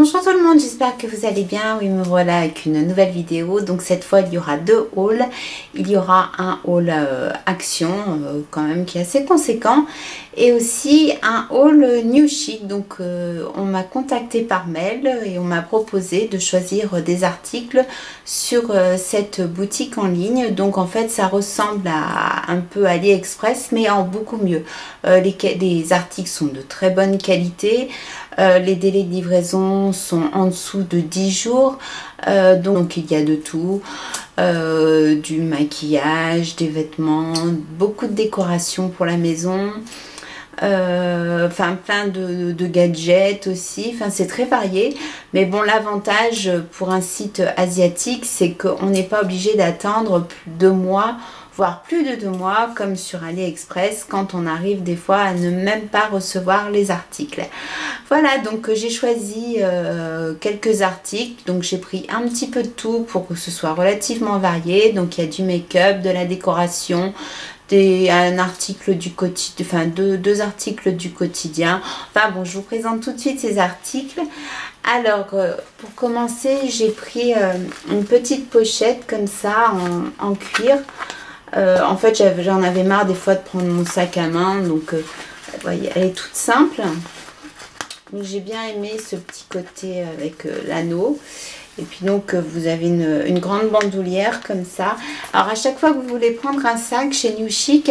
Bonjour tout le monde, j'espère que vous allez bien. Oui, me voilà avec une nouvelle vidéo. Donc cette fois il y aura deux hauls. Il y aura un haul action quand même qui est assez conséquent et aussi un haul New Chic. Donc on m'a contacté par mail et on m'a proposé de choisir des articles sur cette boutique en ligne. Donc en fait ça ressemble à un peu AliExpress mais en beaucoup mieux. Les articles sont de très bonne qualité. Les délais de livraison sont en dessous de 10 jours. Donc il y a de tout. Du maquillage, des vêtements, beaucoup de décorations pour la maison. Enfin plein de gadgets aussi, enfin c'est très varié, mais bon, l'avantage pour un site asiatique c'est qu'on n'est pas obligé d'attendre plus de 2 mois, voire plus de 2 mois comme sur AliExpress quand on arrive des fois à ne même pas recevoir les articles. Voilà, donc j'ai choisi quelques articles, donc j'ai pris un petit peu de tout pour que ce soit relativement varié. Donc il y a du make-up, de la décoration, un article du quotidien, enfin deux articles du quotidien. Enfin bon, je vous présente tout de suite ces articles. Alors pour commencer, j'ai pris une petite pochette comme ça en cuir. En fait j'en avais marre des fois de prendre mon sac à main, donc vous voyez, elle est toute simple. Donc j'ai bien aimé ce petit côté avec l'anneau. Et puis donc vous avez une grande bandoulière comme ça. Alors à chaque fois que vous voulez prendre un sac chez New Chic,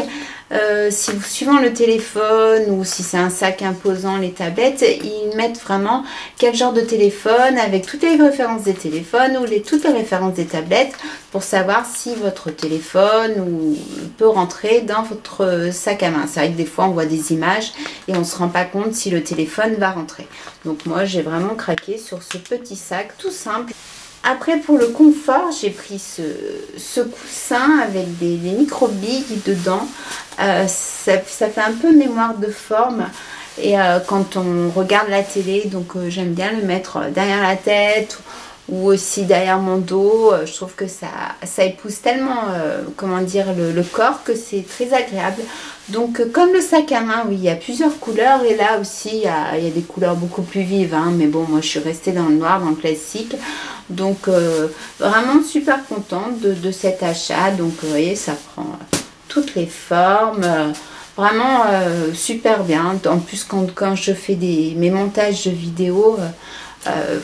si vous suivez le téléphone ou si c'est un sac imposant, les tablettes, ils mettent vraiment quel genre de téléphone avec toutes les références des téléphones ou toutes les références des tablettes pour savoir si votre téléphone peut rentrer dans votre sac à main. C'est vrai que des fois on voit des images et on ne se rend pas compte si le téléphone va rentrer. Donc moi j'ai vraiment craqué sur ce petit sac tout simple. Après pour le confort, j'ai pris ce coussin avec des micro-billes dedans. Ça fait un peu mémoire de forme. Et quand on regarde la télé, donc j'aime bien le mettre derrière la tête ou aussi derrière mon dos. Je trouve que ça épouse tellement comment dire, le corps que c'est très agréable. Donc comme le sac à main, oui, il y a plusieurs couleurs et là aussi il y a des couleurs beaucoup plus vives, hein, mais bon, moi je suis restée dans le noir, dans le classique. Donc vraiment super contente de cet achat. Donc vous voyez, ça prend toutes les formes. Vraiment super bien. En plus quand je fais mes montages de vidéos,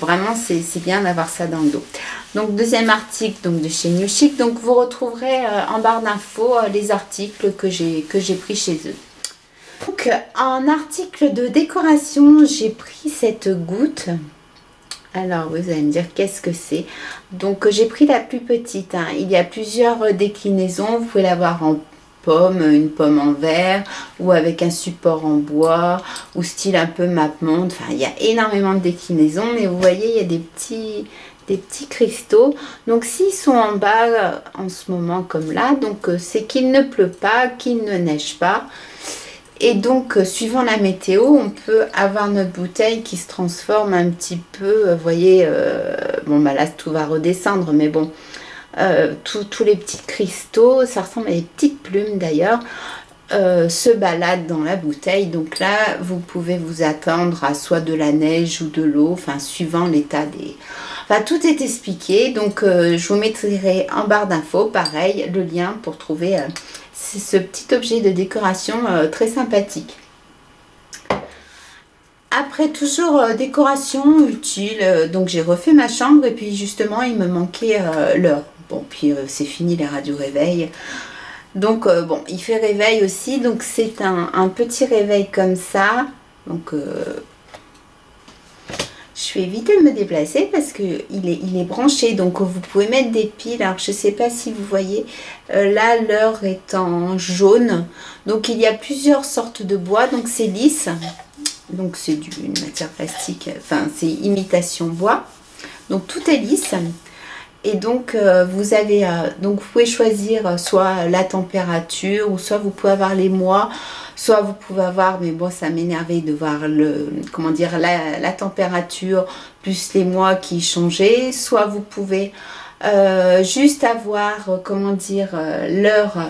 vraiment c'est bien d'avoir ça dans le dos. Donc deuxième article donc de chez New Chic. Donc vous retrouverez en barre d'infos les articles que j'ai pris chez eux. Donc en article de décoration, j'ai pris cette goutte. Alors vous allez me dire qu'est-ce que c'est. Donc j'ai pris la plus petite, hein. Il y a plusieurs déclinaisons. Vous pouvez l'avoir en pomme, une pomme en verre ou avec un support en bois ou style un peu map-monde. Enfin il y a énormément de déclinaisons, mais vous voyez il y a des petits cristaux. Donc s'ils sont en bas en ce moment comme là, donc c'est qu'il ne pleut pas, qu'il ne neige pas. Et donc suivant la météo, on peut avoir notre bouteille qui se transforme un petit peu, vous voyez, bon bah là tout va redescendre, mais bon, tous les petits cristaux, ça ressemble à des petites plumes d'ailleurs, se baladent dans la bouteille. Donc là vous pouvez vous attendre à soit de la neige ou de l'eau, enfin suivant l'état des... Enfin tout est expliqué, donc je vous mettrai en barre d'infos pareil le lien pour trouver ce petit objet de décoration très sympathique. Après toujours décoration utile, donc j'ai refait ma chambre et puis justement il me manquait l'heure. Bon puis c'est fini les radios réveil. Donc bon, il fait réveil aussi, donc c'est un petit réveil comme ça. Donc je vais éviter de me déplacer parce que il est branché, donc vous pouvez mettre des piles. Alors je sais pas si vous voyez, là l'heure est en jaune, donc il y a plusieurs sortes de bois, donc c'est lisse, donc c'est une matière plastique, enfin c'est imitation bois, donc tout est lisse. Et donc vous avez donc vous pouvez choisir soit la température ou soit vous pouvez avoir les mois, soit vous pouvez avoir, mais bon ça m'énervait de voir comment dire la température plus les mois qui changeaient, soit vous pouvez juste avoir comment dire l'heure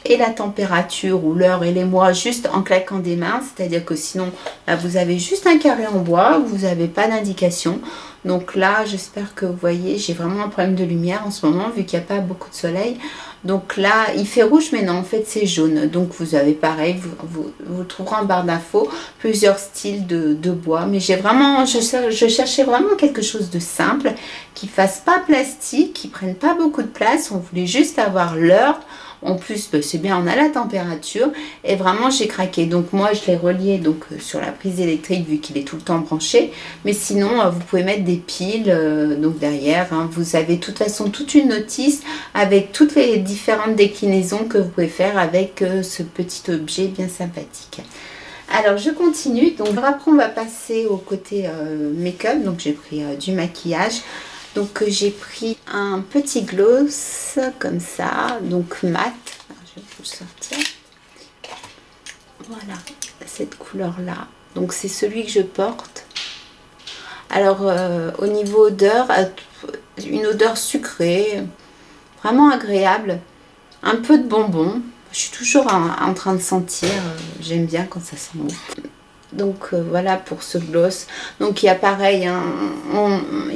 et la température ou l'heure et les mois juste en claquant des mains, c'est-à-dire que sinon là, vous avez juste un carré en bois, vous n'avez pas d'indication. Donc là, j'espère que vous voyez, j'ai vraiment un problème de lumière en ce moment vu qu'il n'y a pas beaucoup de soleil. Donc là, il fait rouge, mais non, en fait, c'est jaune. Donc vous avez pareil, vous trouverez en barre d'infos plusieurs styles de bois. Mais j'ai vraiment, je cherchais vraiment quelque chose de simple, qui ne fasse pas plastique, qui ne prenne pas beaucoup de place. On voulait juste avoir l'heure. En plus, c'est bien, on a la température et vraiment j'ai craqué. Donc moi je l'ai relié donc sur la prise électrique vu qu'il est tout le temps branché. Mais sinon vous pouvez mettre des piles donc derrière. Hein. Vous avez de toute façon toute une notice avec toutes les différentes déclinaisons que vous pouvez faire avec ce petit objet bien sympathique. Alors je continue. Donc après on va passer au côté make-up. Donc j'ai pris du maquillage. Donc j'ai pris un petit gloss comme ça, donc mat. Alors, je vais vous le sortir. Voilà, cette couleur là. Donc c'est celui que je porte. Alors au niveau odeur, une odeur sucrée, vraiment agréable. Un peu de bonbons. Je suis toujours en train de sentir, j'aime bien quand ça sent bon. Donc voilà pour ce gloss. Donc il y a pareil, hein,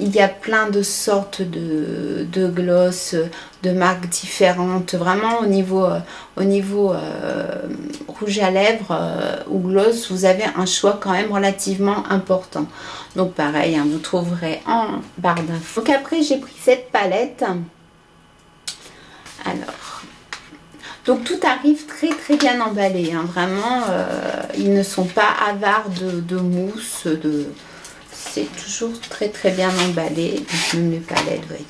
il y a plein de sortes de gloss, de marques différentes. Vraiment au niveau rouge à lèvres ou gloss, vous avez un choix quand même relativement important. Donc pareil, hein, vous trouverez en barre d'infos. Donc après j'ai pris cette palette. Alors... Donc tout arrive très bien emballé, hein. Vraiment, ils ne sont pas avares de mousse, c'est toujours très bien emballé. Donc même les palettes, vous voyez,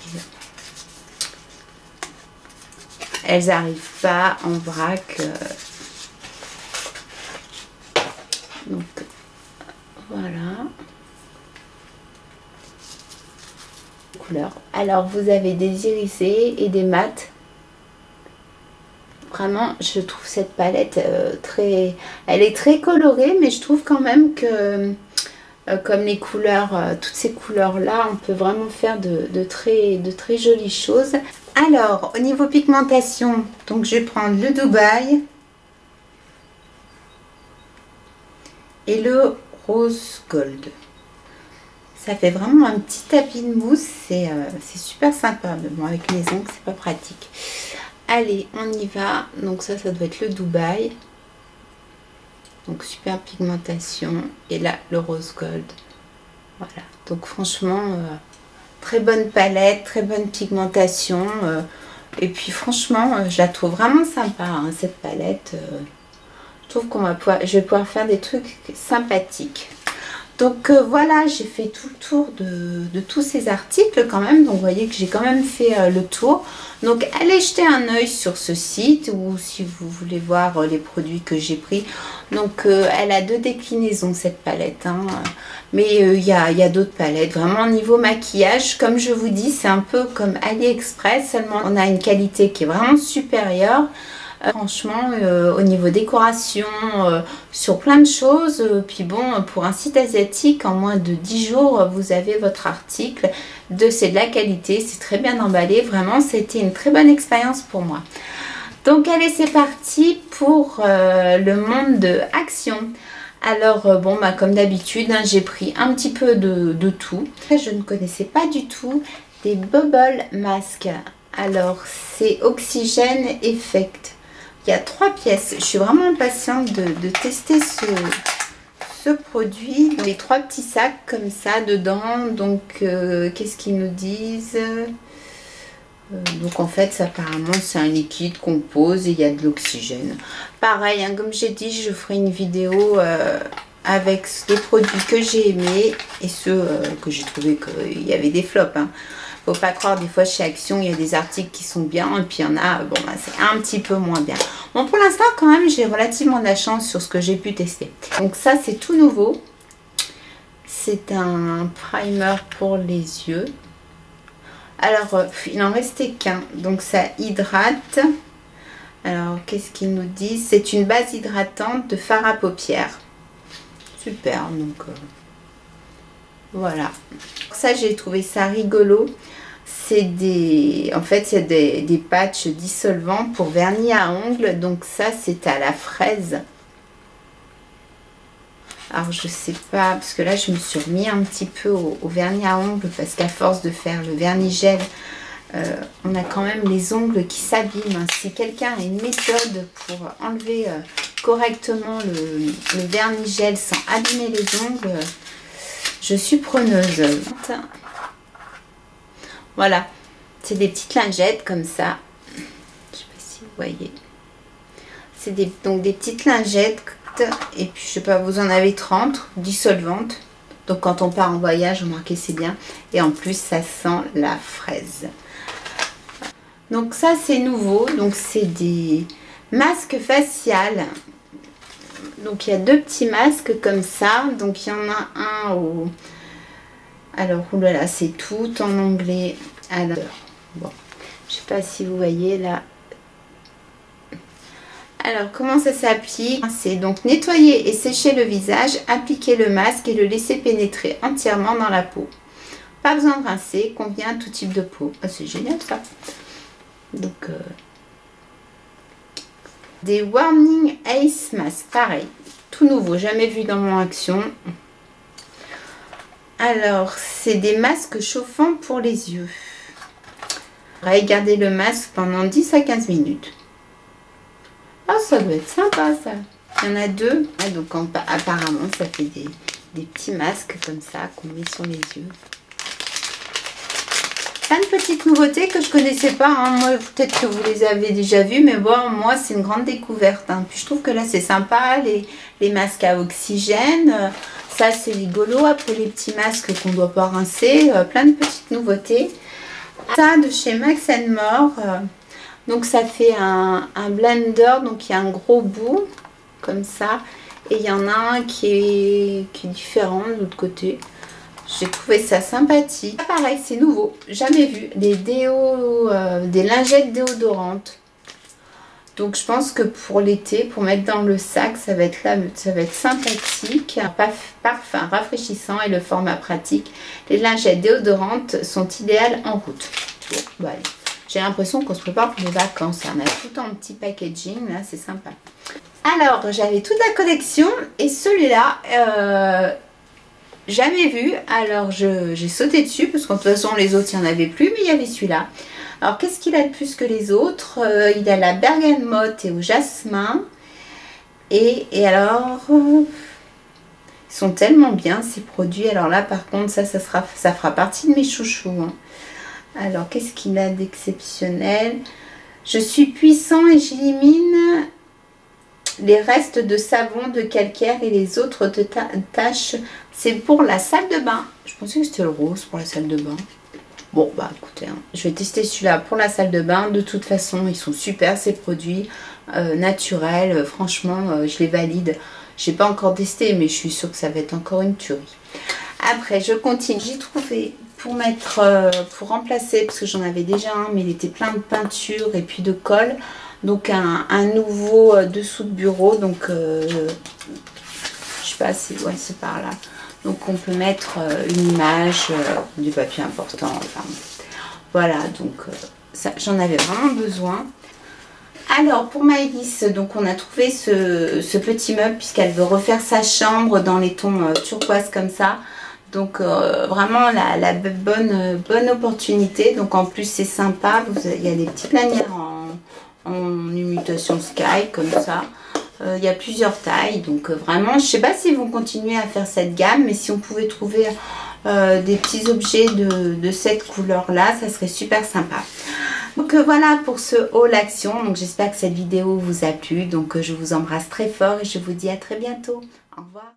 elles n'arrivent pas en vrac. Donc voilà. Couleurs. Alors vous avez des irisés et des mats. Vraiment, je trouve cette palette elle est très colorée, mais je trouve quand même que comme les couleurs, toutes ces couleurs là, on peut vraiment faire de très jolies choses. Alors, au niveau pigmentation, donc je vais prendre le Dubaï et le Rose Gold. Ça fait vraiment un petit tapis de mousse, c'est super sympa, mais bon, avec les ongles, c'est pas pratique. Allez, on y va. Donc ça doit être le Dubaï. Donc super pigmentation. Et là, le rose gold. Voilà. Donc franchement, très bonne palette, très bonne pigmentation. Et puis franchement, je la trouve vraiment sympa, hein, cette palette. Je trouve je vais pouvoir faire des trucs sympathiques. Donc voilà, j'ai fait tout le tour de tous ces articles quand même. Donc vous voyez que j'ai quand même fait le tour. Donc allez jeter un œil sur ce site ou si vous voulez voir les produits que j'ai pris. Donc elle a 2 déclinaisons cette palette. Hein. Mais il y a d'autres palettes. Vraiment niveau maquillage, comme je vous dis, c'est un peu comme AliExpress. Seulement on a une qualité qui est vraiment supérieure. Franchement, au niveau décoration, sur plein de choses, puis bon, pour un site asiatique, en moins de 10 jours, vous avez votre article, c'est de la qualité, c'est très bien emballé, vraiment, c'était une très bonne expérience pour moi. Donc allez, c'est parti pour le monde de Action. Alors bon, bah, comme d'habitude, hein, j'ai pris un petit peu de tout. Je ne connaissais pas du tout des Bubble Masks. Alors, c'est Oxygène Effect. Il y a 3 pièces. Je suis vraiment impatiente de tester ce produit. Les 3 petits sacs comme ça dedans. Donc, qu'est-ce qu'ils nous disent? Donc, en fait, apparemment, c'est un liquide qu'on pose et il y a de l'oxygène. Pareil, hein, comme j'ai dit, je ferai une vidéo avec les produits que j'ai aimés et ceux que j'ai trouvé qu'il y avait des flops. Hein. Faut pas croire, des fois chez Action il y a des articles qui sont bien et puis il y en a, bon bah, c'est un petit peu moins bien. Bon, pour l'instant quand même j'ai relativement de la chance sur ce que j'ai pu tester. Donc ça c'est tout nouveau. C'est un primer pour les yeux. Alors il n'en restait qu'un, donc ça hydrate. Alors qu'est-ce qu'ils nous disent? C'est une base hydratante de fard à paupières. Super, donc voilà. Ça j'ai trouvé ça rigolo. En fait, c'est des patchs dissolvants pour vernis à ongles. Donc ça, c'est à la fraise. Alors je sais pas, parce que là je me suis remis un petit peu au vernis à ongles, parce qu'à force de faire le vernis gel, on a quand même les ongles qui s'abîment. Si quelqu'un a une méthode pour enlever correctement le vernis gel sans abîmer les ongles, je suis preneuse. Voilà, c'est des petites lingettes comme ça. Je sais pas si vous voyez. C'est donc des petites lingettes. Et puis je sais pas, vous en avez 30 dissolvantes. Donc quand on part en voyage, remarquez, c'est bien. Et en plus ça sent la fraise. Donc ça c'est nouveau. Donc c'est des masques faciales. Donc il y a 2 petits masques comme ça. Donc il y en a un au... Alors oulala, c'est tout en anglais. Alors bon, je sais pas si vous voyez là. Alors, comment ça s'applique? C'est donc nettoyer et sécher le visage, appliquer le masque et le laisser pénétrer entièrement dans la peau. Pas besoin de rincer, convient à tout type de peau. Ah, c'est génial ça. Donc, des Warning Ace Mask, pareil, tout nouveau, jamais vu dans mon action. Alors, c'est des masques chauffants pour les yeux. Pareil, gardez le masque pendant 10 à 15 minutes. Ah, ça doit être sympa ça. Il y en a 2. Ah, donc apparemment ça fait des petits masques comme ça qu'on met sur les yeux. Plein de petites nouveautés que je connaissais pas. Hein. Moi, peut-être que vous les avez déjà vues, mais bon, moi c'est une grande découverte. Hein. Puis je trouve que là c'est sympa, les masques à oxygène. Ça c'est rigolo. Après les petits masques qu'on ne doit pas rincer. Plein de petites nouveautés. Ça de chez Max & More. Donc ça fait un blender, donc il y a un gros bout comme ça, et il y en a un qui est différent de l'autre côté. J'ai trouvé ça sympathique. Pareil, c'est nouveau, jamais vu. Des lingettes déodorantes. Donc je pense que pour l'été, pour mettre dans le sac, ça va être là, ça va être sympathique. Parfum rafraîchissant et le format pratique. Les lingettes déodorantes sont idéales en route. Bon, bah allez. J'ai l'impression qu'on se prépare pour les vacances. On a tout en petit packaging, là, c'est sympa. Alors, j'avais toute la collection et celui-là, jamais vu. Alors, j'ai sauté dessus parce qu'en toute façon, les autres, il n'y en avait plus, mais il y avait celui-là. Alors, qu'est-ce qu'il a de plus que les autres? Il a la bergamote et au jasmin. Et alors, ils sont tellement bien ces produits. Alors là, par contre, ça fera partie de mes chouchous. Hein. Alors, qu'est-ce qu'il a d'exceptionnel? Je suis puissant et j'élimine les restes de savon, de calcaire et les autres taches. C'est pour la salle de bain. Je pensais que c'était le rose pour la salle de bain. Bon, bah écoutez, hein, je vais tester celui-là pour la salle de bain. De toute façon, ils sont super ces produits naturels. Franchement, je les valide. Je n'ai pas encore testé, mais je suis sûre que ça va être encore une tuerie. Après, je continue. J'ai trouvé... pour remplacer, parce que j'en avais déjà un, mais il était plein de peinture et puis de colle. Donc un nouveau dessous de bureau. Donc je sais pas si ouais, c'est par là. Donc on peut mettre une image, du papier important. Enfin, voilà, donc ça j'en avais vraiment besoin. Alors pour Maëlys, donc on a trouvé ce petit meuble puisqu'elle veut refaire sa chambre dans les tons turquoise comme ça. Donc vraiment la bonne opportunité. Donc en plus c'est sympa. Il y a des petites lanières en imitation sky comme ça. Il y a plusieurs tailles. Donc vraiment je sais pas s'ils vont continuer à faire cette gamme. Mais si on pouvait trouver des petits objets de cette couleur là, ça serait super sympa. Donc voilà pour ce haul action. Donc j'espère que cette vidéo vous a plu. Donc je vous embrasse très fort et je vous dis à très bientôt. Au revoir.